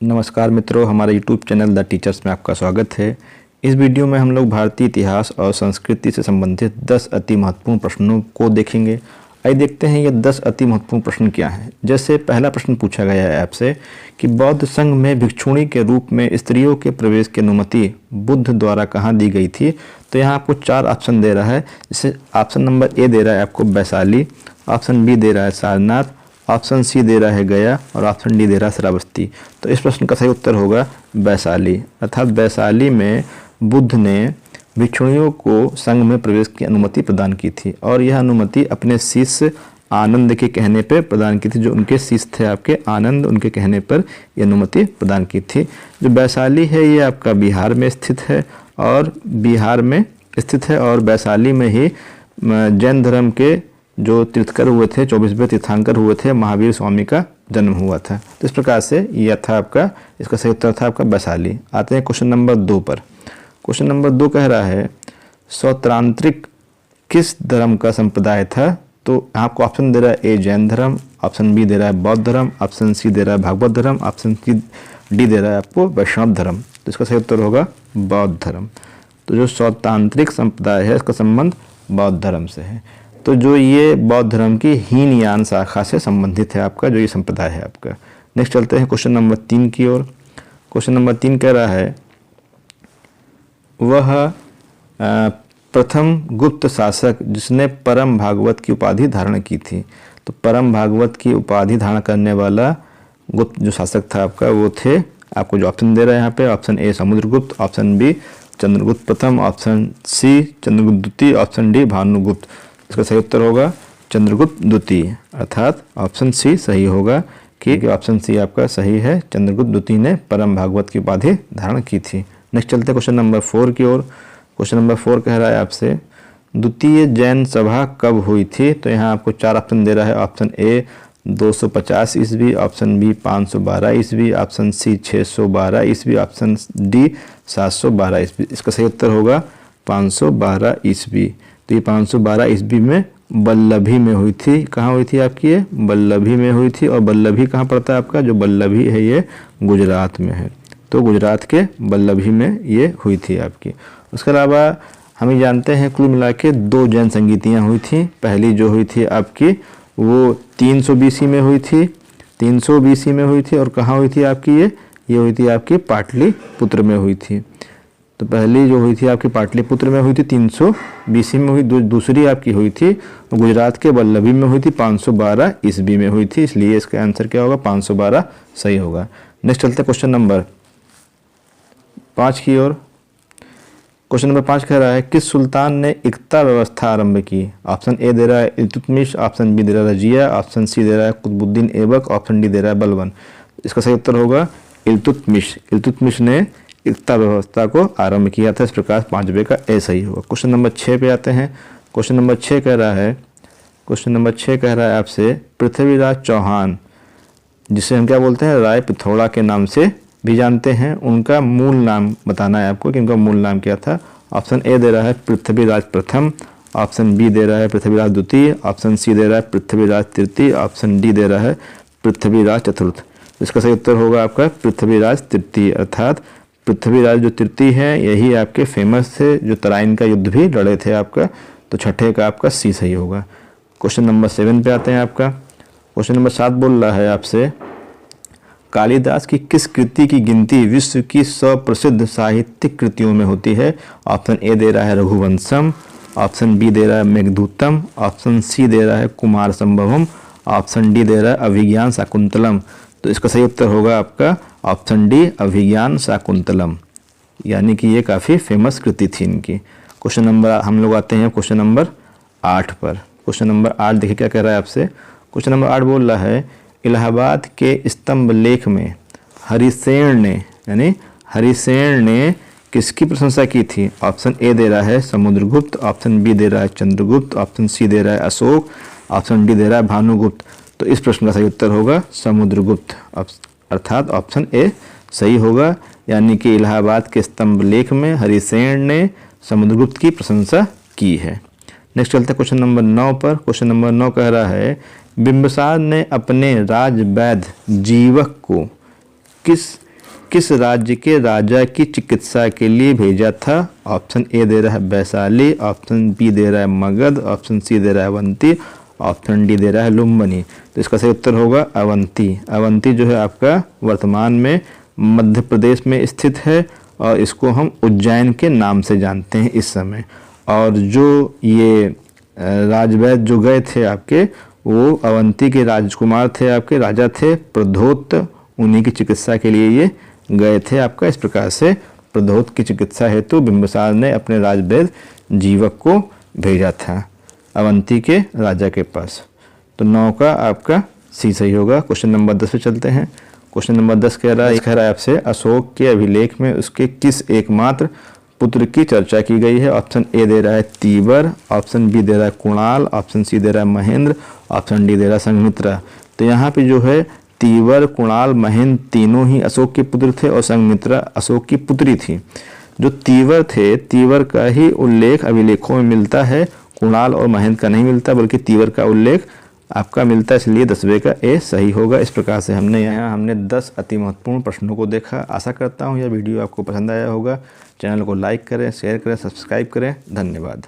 नमस्कार मित्रों, हमारे YouTube चैनल द टीचर्स में आपका स्वागत है। इस वीडियो में हम लोग भारतीय इतिहास और संस्कृति से संबंधित 10 अति महत्वपूर्ण प्रश्नों को देखेंगे। आइए देखते हैं ये 10 अति महत्वपूर्ण प्रश्न क्या हैं। जैसे पहला प्रश्न पूछा गया है आपसे कि बौद्ध संघ में भिक्षुणी के रूप में स्त्रियों के प्रवेश की अनुमति बुद्ध द्वारा कहाँ दी गई थी। तो यहाँ आपको 4 ऑप्शन दे रहा है। जैसे ऑप्शन नंबर ए दे रहा है आपको वैशाली, ऑप्शन बी दे रहा है सारनाथ, ऑप्शन सी दे रहा है गया और ऑप्शन डी दे रहा है श्रावस्ती। तो इस प्रश्न का सही उत्तर होगा वैशाली। अर्थात वैशाली में बुद्ध ने भिक्षुणियों को संघ में प्रवेश की अनुमति प्रदान की थी और यह अनुमति अपने शिष्य आनंद के कहने पर प्रदान की थी। जो उनके शिष्य थे आपके आनंद, उनके कहने पर यह अनुमति प्रदान की थी। जो वैशाली है ये आपका बिहार में स्थित है और वैशाली में ही जैन धर्म के जो तीर्थकर हुए थे, 24वें तीर्थंकर हुए थे, महावीर स्वामी का जन्म हुआ था। तो इस प्रकार से यह था आपका, इसका सही उत्तर था आपका वैशाली। आते हैं क्वेश्चन नंबर 2 पर। क्वेश्चन नंबर 2 कह रहा है सौत्रांत्रिक किस धर्म का संप्रदाय था। तो आपको ऑप्शन दे रहा है ए जैन धर्म, ऑप्शन बी दे रहा है बौद्ध धर्म, ऑप्शन सी दे रहा है भागवत धर्म, ऑप्शन डी दे रहा है आपको वैष्णव धर्म। तो इसका सही उत्तर होगा बौद्ध धर्म। तो जो सौत्रांत्रिक संप्रदाय है इसका संबंध बौद्ध धर्म से है। तो जो ये बौद्ध धर्म की हीनयान शाखा से संबंधित है आपका जो ये संप्रदाय है आपका। नेक्स्ट चलते हैं क्वेश्चन नंबर 3 की ओर। क्वेश्चन नंबर 3 कह रहा है वह प्रथम गुप्त शासक जिसने परम भागवत की उपाधि धारण की थी। तो परम भागवत की उपाधि धारण करने वाला गुप्त जो शासक था आपका वो थे, आपको जो ऑप्शन दे रहा है यहाँ पे, option A Samudragupta, option B Chandragupta प्रथम, ऑप्शन सी चंद्रगुप्त द्वितीय, ऑप्शन डी भानुगुप्त। इसका सही उत्तर होगा चंद्रगुप्त द्वितीय। अर्थात ऑप्शन सी सही होगा कि ऑप्शन सी आपका सही है। चंद्रगुप्त द्वितीय ने परम भागवत की उपाधि धारण की थी। नेक्स्ट चलते हैं क्वेश्चन नंबर 4 की ओर। क्वेश्चन नंबर 4 कह रहा है आपसे द्वितीय जैन सभा कब हुई थी। तो यहाँ आपको 4 ऑप्शन दे रहा है। ऑप्शन ए 250 ईस्वी, ऑप्शन बी 512 ईस्वी, ऑप्शन सी 612 ईस्वी, ऑप्शन डी 712 ईस्वी। इसका सही उत्तर होगा 512 ईस्वी। तो ये 512 ईस्वी में बल्लभी में हुई थी। कहाँ हुई थी आपकी ये बल्लभी में हुई थी। और बल्लभी कहाँ पड़ता है आपका, जो बल्लभी है ये गुजरात में है। तो गुजरात के बल्लभी में ये हुई थी आपकी। उसके अलावा हम जानते हैं कुल मिला के 2 जैन संगीतियाँ हुई थी। पहली जो हुई थी आपकी वो 300 BC में हुई थी, 300 BC में हुई थी। और कहाँ हुई थी आपकी ये हुई थी आपकी पाटलिपुत्र में हुई थी। तो पहली जो हुई थी आपकी पाटलिपुत्र में हुई थी 300 BC में हुई। दूसरी आपकी हुई थी गुजरात के बल्लभी में हुई थी 512 ईस्वी में हुई थी। इसलिए इसका आंसर क्या होगा 512 सही होगा। नेक्स्ट चलते हैं क्वेश्चन नंबर 5 की ओर। क्वेश्चन नंबर 5 कह रहा है किस सुल्तान ने इक्ता व्यवस्था आरंभ की। ऑप्शन ए दे रहा है इल्तुतमिश, ऑप्शन बी दे रहा है रजिया, ऑप्शन सी दे रहा है कुतुबुद्दीन ऐबक, ऑप्शन डी दे रहा है बलबन। इसका सही उत्तर होगा इल्तुतमिश। इल्तुतमिश ने इक्ता व्यवस्था को आरंभ किया था। इस प्रकार 5वें का ए सही होगा। क्वेश्चन नंबर 6 पे आते हैं। क्वेश्चन नंबर 6 कह रहा है आपसे पृथ्वीराज चौहान, जिसे हम क्या बोलते हैं राय पिथौड़ा के नाम से भी जानते हैं, उनका मूल नाम बताना है आपको कि उनका मूल नाम क्या था। ऑप्शन ए दे रहा है पृथ्वीराज प्रथम, ऑप्शन बी दे रहा है पृथ्वीराज द्वितीय, ऑप्शन सी दे रहा है पृथ्वीराज तृतीय, ऑप्शन डी दे रहा है पृथ्वीराज चतुर्थ। इसका सही उत्तर होगा आपका पृथ्वीराज तृतीय। अर्थात पृथ्वीराज जो तृतीय है यही आपके फेमस थे, जो तराइन का युद्ध भी लड़े थे आपका। तो छठे का आपका सी सही होगा। क्वेश्चन नंबर 7 पे आते हैं आपका। क्वेश्चन नंबर 7 बोल रहा है आपसे कालिदास की किस कृति की गिनती विश्व की 100 प्रसिद्ध साहित्यिक कृतियों में होती है। ऑप्शन ए दे रहा है रघुवंशम, ऑप्शन बी दे रहा है मेघदूतम, ऑप्शन सी दे रहा है कुमार संभवम, ऑप्शन डी दे रहा है अभिज्ञान शाकुंतलम। तो इसका सही उत्तर होगा आपका ऑप्शन डी अभिज्ञान शाकुंतलम। यानी कि ये काफ़ी फेमस कृति थी इनकी। क्वेश्चन नंबर हम लोग आते हैं क्वेश्चन नंबर 8 पर। क्वेश्चन नंबर 8 देखिए क्या कह रहा है आपसे। क्वेश्चन नंबर 8 बोल रहा है इलाहाबाद के स्तंभ लेख में हरिसेन ने किसकी प्रशंसा की थी। ऑप्शन ए दे रहा है समुद्रगुप्त, ऑप्शन बी दे रहा है चंद्रगुप्त, ऑप्शन सी दे रहा है अशोक, ऑप्शन डी दे रहा है भानुगुप्त। तो इस प्रश्न का सही उत्तर होगा समुद्रगुप्त। अर्थात ऑप्शन ए सही होगा। यानी कि इलाहाबाद के स्तंभ लेख में हरिसेन ने समुद्रगुप्त की प्रशंसा की है। नेक्स्ट चलते हैं क्वेश्चन नंबर 9 पर। क्वेश्चन नंबर 9 कह रहा है बिंबिसार ने अपने राजवैद्य जीवक को किस किस राज्य के राजा की चिकित्सा के लिए भेजा था? ऑप्शन ए दे रहा है वैशाली, ऑप्शन बी दे रहा है मगध, ऑप्शन सी दे रहा है अवंती, ऑप्शन डी दे रहा है लुम्बिनी। तो इसका सही उत्तर होगा अवंती। अवंती जो है आपका वर्तमान में मध्य प्रदेश में स्थित है और इसको हम उज्जैन के नाम से जानते हैं इस समय। और जो ये राजवैद्य जो गए थे आपके, वो अवंती के राजकुमार थे, आपके राजा थे प्रद्योत, उन्हीं की चिकित्सा के लिए ये गए थे आपका। इस प्रकार से प्रद्योत की चिकित्सा हेतु बिंबिसार ने अपने राजवैद्य जीवक को भेजा था अवंती के राजा के पास। तो 9 का आपका सी सही होगा। क्वेश्चन नंबर 10 पे चलते हैं। क्वेश्चन नंबर 10 कह रहा है आपसे अशोक के अभिलेख में उसके किस एकमात्र पुत्र की चर्चा की गई है? ऑप्शन ए दे रहा है तीवर, ऑप्शन बी दे रहा है कुणाल, ऑप्शन सी दे रहा है महेंद्र, ऑप्शन डी दे रहा है संघमित्रा। तो यहाँ पे जो है तीवर, कुणाल, महेंद्र तीनों ही अशोक के पुत्र थे और संघमित्रा अशोक की पुत्री थी। जो तीवर थे, तीवर का ही उल्लेख अभिलेखों में मिलता है, कुणाल और महेंद्र का नहीं मिलता, बल्कि तीवर का उल्लेख आपका मिलता है, इसलिए 10वें का ए सही होगा। इस प्रकार से हमने 10 अति महत्वपूर्ण प्रश्नों को देखा। आशा करता हूँ यह वीडियो आपको पसंद आया होगा। चैनल को लाइक करें, शेयर करें, सब्सक्राइब करें। धन्यवाद।